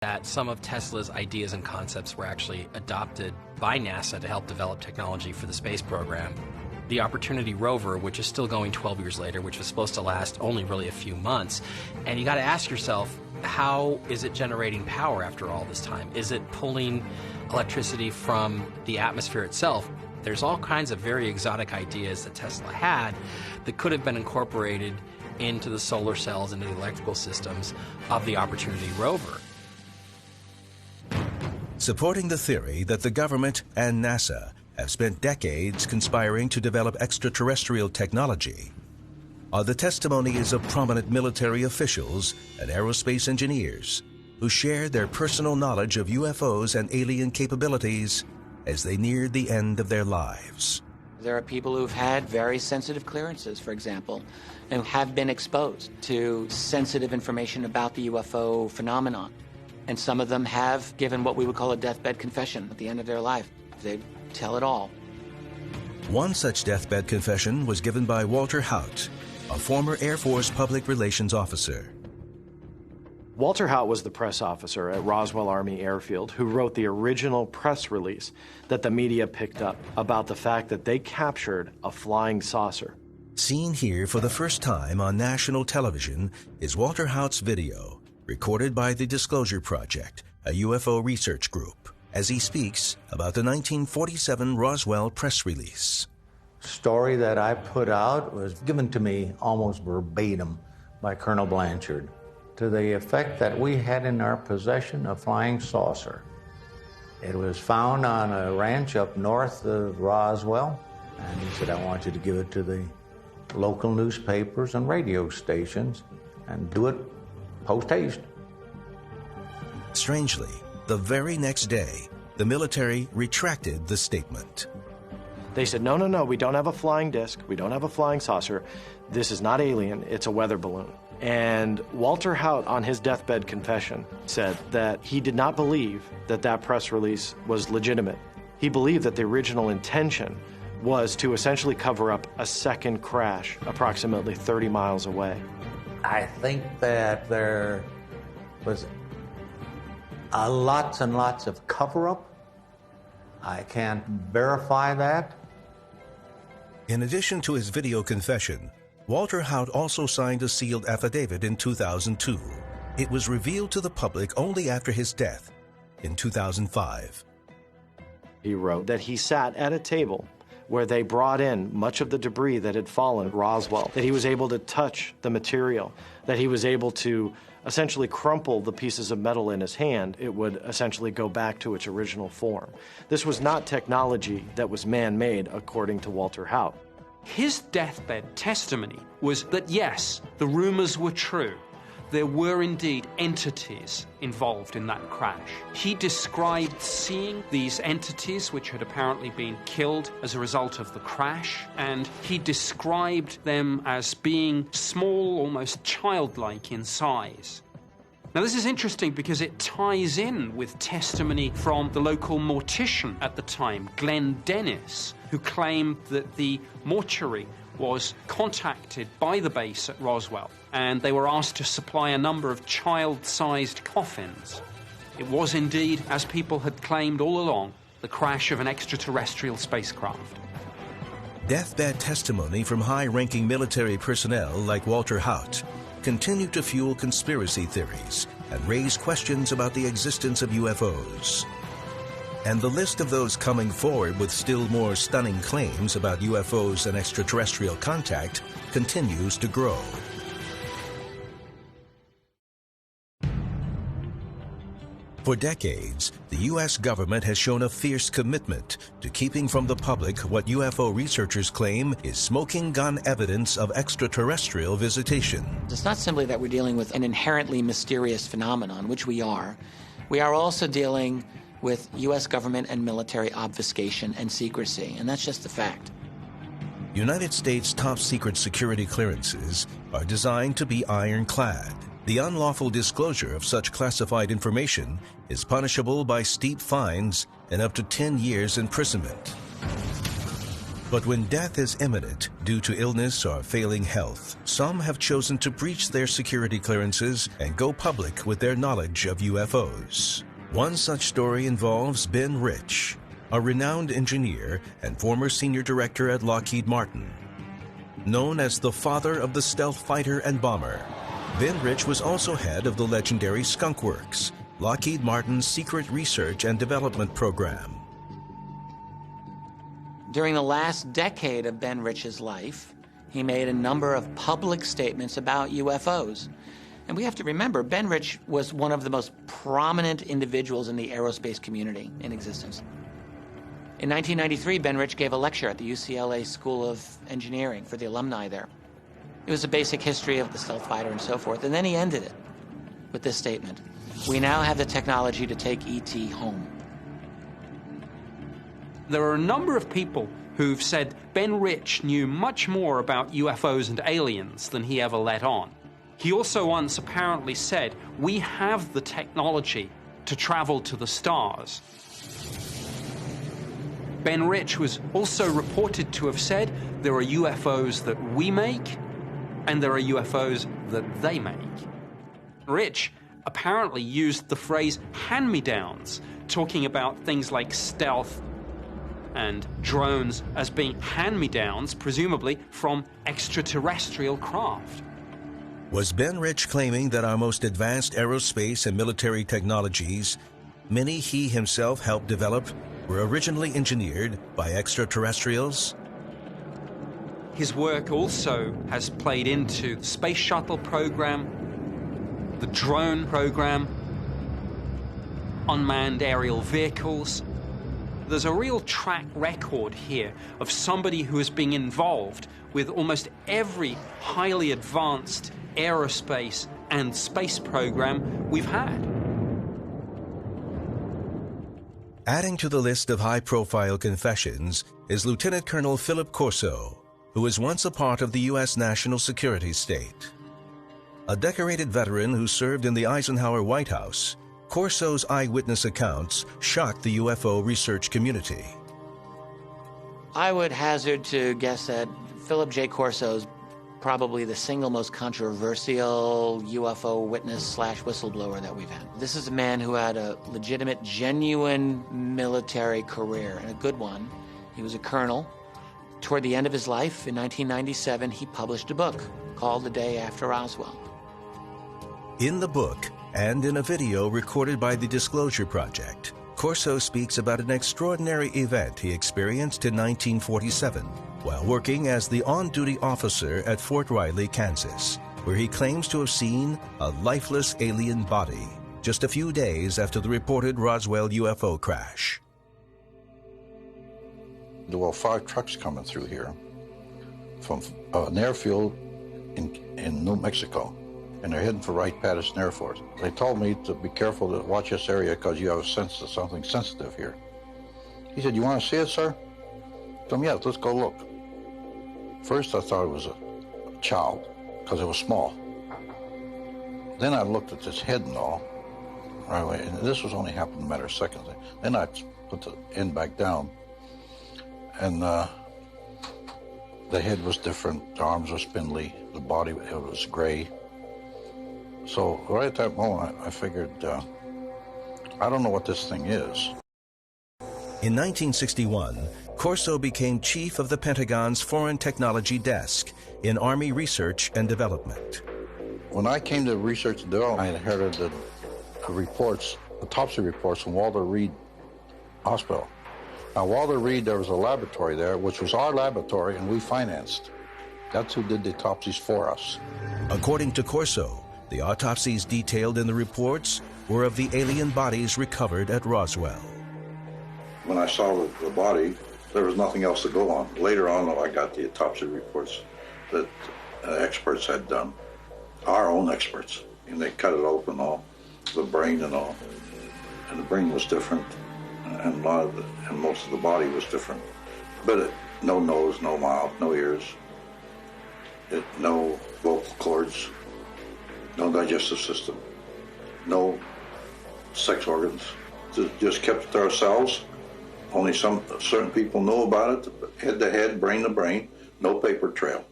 that some of Tesla's ideas and concepts were actually adopted by NASA to help develop technology for the space program. The Opportunity rover, which is still going 12 years later, which was supposed to last only really a few months, and you got to ask yourself, how is it generating power after all this time? Is it pulling electricity from the atmosphere itself? There's all kinds of very exotic ideas that Tesla had that could have been incorporated into the solar cells, into the electrical systems of the Opportunity rover. Supporting the theory that the government and NASA have spent decades conspiring to develop extraterrestrial technology are the testimonies of prominent military officials and aerospace engineers who shared their personal knowledge of UFOs and alien capabilities as they neared the end of their lives. There are people who've had very sensitive clearances, for example, and have been exposed to sensitive information about the UFO phenomenon. And some of them have given what we would call a deathbed confession at the end of their life. They tell it all. One such deathbed confession was given by Walter Haut, a former Air Force public relations officer. Walter Haut was the press officer at Roswell Army Airfield who wrote the original press release that the media picked up about the fact that they captured a flying saucer. Seen here for the first time on national television is Walter Haut's video, recorded by the Disclosure Project, a UFO research group, as he speaks about the 1947 Roswell press release. Story that I put out was given to me almost verbatim by Colonel Blanchard, to the effect that we had in our possession a flying saucer. It was found on a ranch up north of Roswell, and he said, I want you to give it to the local newspapers and radio stations and do it post-haste. Strangely, the very next day, the military retracted the statement. They said, no, we don't have a flying disc, we don't have a flying saucer, this is not alien, it's a weather balloon. And Walter Haut, on his deathbed confession, said that he did not believe that that press release was legitimate. He believed that the original intention was to essentially cover up a second crash approximately 30 miles away. I think that there was lots and lots of cover-up. I can't verify that. In addition to his video confession, Walter Haut also signed a sealed affidavit in 2002. It was revealed to the public only after his death in 2005. He wrote that he sat at a table where they brought in much of the debris that had fallen at Roswell, that he was able to touch the material, that he was able to essentially crumple the pieces of metal in his hand. It would essentially go back to its original form. This was not technology that was man-made, according to Walter Haut. His deathbed testimony was that, yes, the rumors were true. There were indeed entities involved in that crash. He described seeing these entities, which had apparently been killed as a result of the crash, and he described them as being small, almost childlike in size. Now, this is interesting because it ties in with testimony from the local mortician at the time, Glenn Dennis, who claimed that the mortuary was contacted by the base at Roswell, and they were asked to supply a number of child-sized coffins. It was indeed, as people had claimed all along, the crash of an extraterrestrial spacecraft. Deathbed testimony from high-ranking military personnel like Walter Haut continued to fuel conspiracy theories and raise questions about the existence of UFOs. And the list of those coming forward with still more stunning claims about UFOs and extraterrestrial contact continues to grow. For decades, the U.S. government has shown a fierce commitment to keeping from the public what UFO researchers claim is smoking gun evidence of extraterrestrial visitation. It's not simply that we're dealing with an inherently mysterious phenomenon, which we are. We are also dealing with U.S. government and military obfuscation and secrecy, and that's just a fact. United States top-secret security clearances are designed to be ironclad. The unlawful disclosure of such classified information is punishable by steep fines and up to 10 years imprisonment. But when death is imminent due to illness or failing health, some have chosen to breach their security clearances and go public with their knowledge of UFOs. One such story involves Ben Rich, a renowned engineer and former senior director at Lockheed Martin. Known as the father of the stealth fighter and bomber, Ben Rich was also head of the legendary Skunk Works, Lockheed Martin's secret research and development program. During the last decade of Ben Rich's life, he made a number of public statements about UFOs. And we have to remember, Ben Rich was one of the most prominent individuals in the aerospace community in existence. In 1993, Ben Rich gave a lecture at the UCLA School of Engineering for the alumni there. It was a basic history of the stealth fighter and so forth, and then he ended it with this statement: "We now have the technology to take ET home." There are a number of people who've said Ben Rich knew much more about UFOs and aliens than he ever let on. He also once apparently said, "We have the technology to travel to the stars." Ben Rich was also reported to have said, "There are UFOs that we make, and there are UFOs that they make." Rich apparently used the phrase hand-me-downs, talking about things like stealth and drones as being hand-me-downs, presumably from extraterrestrial craft. Was Ben Rich claiming that our most advanced aerospace and military technologies, many he himself helped develop, were originally engineered by extraterrestrials? His work also has played into the space shuttle program, the drone program, unmanned aerial vehicles. There's a real track record here of somebody who has been involved with almost every highly advanced aerospace and space program we've had. Adding to the list of high-profile confessions is Lieutenant Colonel Philip Corso, who was once a part of the U.S. national security state. A decorated veteran who served in the Eisenhower White House, Corso's eyewitness accounts shocked the UFO research community. I would hazard to guess that Philip J. Corso is probably the single most controversial UFO witness/whistleblower that we've had. This is a man who had a legitimate, genuine military career, and a good one. He was a colonel. Toward the end of his life, in 1997, he published a book called The Day After Roswell. In the book, and in a video recorded by the Disclosure Project, Corso speaks about an extraordinary event he experienced in 1947 while working as the on-duty officer at Fort Riley, Kansas, where he claims to have seen a lifeless alien body just a few days after the reported Roswell UFO crash. There were 5 trucks coming through here from an airfield in New Mexico, and they're heading for Wright-Patterson Air Force. They told me to be careful to watch this area because you have a sense of something sensitive here. He said, "You want to see it, sir?" I told him, "Yeah, let's go look." First, I thought it was a child because it was small. Then I looked at its head and all, right away, and this was only happened in a matter of seconds. Then I put the end back down, and the head was different, the arms were spindly, the body it was gray. So right at that moment, I figured, I don't know what this thing is. In 1961, Corso became chief of the Pentagon's Foreign Technology Desk in Army Research and Development. When I came to research and development, I inherited the reports, autopsy reports from Walter Reed Hospital. Now, Walter Reed, there was a laboratory there, which was our laboratory, and we financed. That's who did the autopsies for us. According to Corso, the autopsies detailed in the reports were of the alien bodies recovered at Roswell. When I saw the body, there was nothing else to go on. Later on, though, I got the autopsy reports that experts had done, our own experts, and they cut it open, all the brain and all, and the brain was different, and most of the body was different, but no nose, no mouth, no ears, no vocal cords, no digestive system, no sex organs. Just kept to ourselves Only some certain people know about it, head to head, brain to brain, no paper trail.